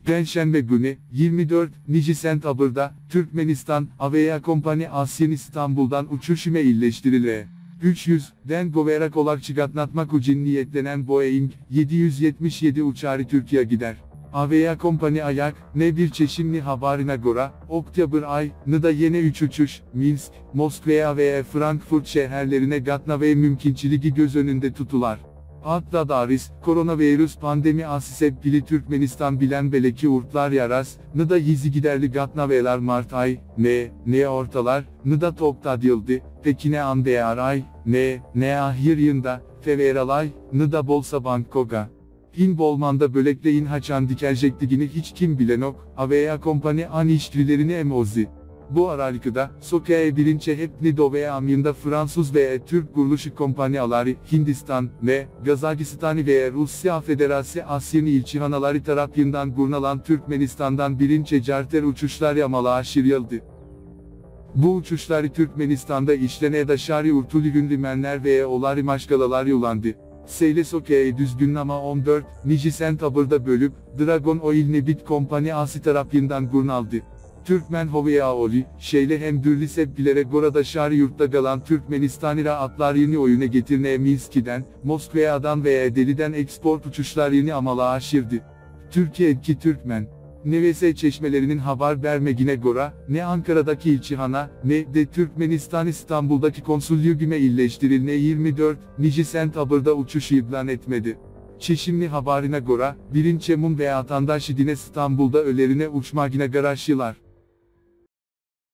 Perşembe günü, 24 Nisan'da, Türkmenistan Hava Kompani Asya'nın İstanbul'dan uçuşuma iyileştirildi. 300'den goverak olarak çıkartmak için niyetlenen Boeing 777 uçağı Türkiye gider. Hava Kompani ayak, ne bir çeşitli haberine göre, Oktyabr ayında yeni 3 uçuş, Minsk, Moskva ve Frankfurt şehirlerine gitme mümkünçiliği göz önünde tutular. Hatta daris, koronavirüs pandemisi sebebiyle Türkmenistan bilen belki urtlar yaras, da hizi giderli gatnaveler Mart ne ortalar, da toktadildi, peki ne an değer ne ahir yında, feveralay, da bolsa Bangkok'a. İn bolmanda bölekleyin haçan dikelecektiğini hiç kim bilen ok, Hava Kompani an işçilerini emozi. Bu aralıkta, Sokae bilinçe hep Nido ve Amyon'da Fransız ve Türk kuruluşu kompanyaları, Hindistan ve Kazakistan ve Rusya Federasyonu Asya'nın ilçihanaları tarafından kurnalan Türkmenistan'dan bilinçe charter uçuşlar yamala aşırıldı. Bu uçuşları Türkmenistan'da işlene daşarı urtulu limanlar ve olari maşgalalar yolandı. Seyle Sokae düzgün ama 14 Nisan'da bölüp, Dragon Oil Nebit Kompanyası tarafından kurnaldı. Türkmen Hava Oli, şeyle hem dürlü sebbilere göre şari yurtta kalan Türkmenistan'a atlar yeni oyuna getirmeye Minsk'den, Moskova'dan veya Delhi'den export uçuşlar yeni amala aşırdı. Türkiye'deki Türkmen Nevese çeşmelerinin haber vermegine göre, ne Ankara'daki ilçihana, ne de Türkmenistan İstanbul'daki konsüliyüme iyileştirilme 24 Nisan'da uçuş ilan etmedi. Çeşimli haberine göre, 1. Emun ve vatandaşı dine İstanbul'da ölerine uçmagine garaşılar.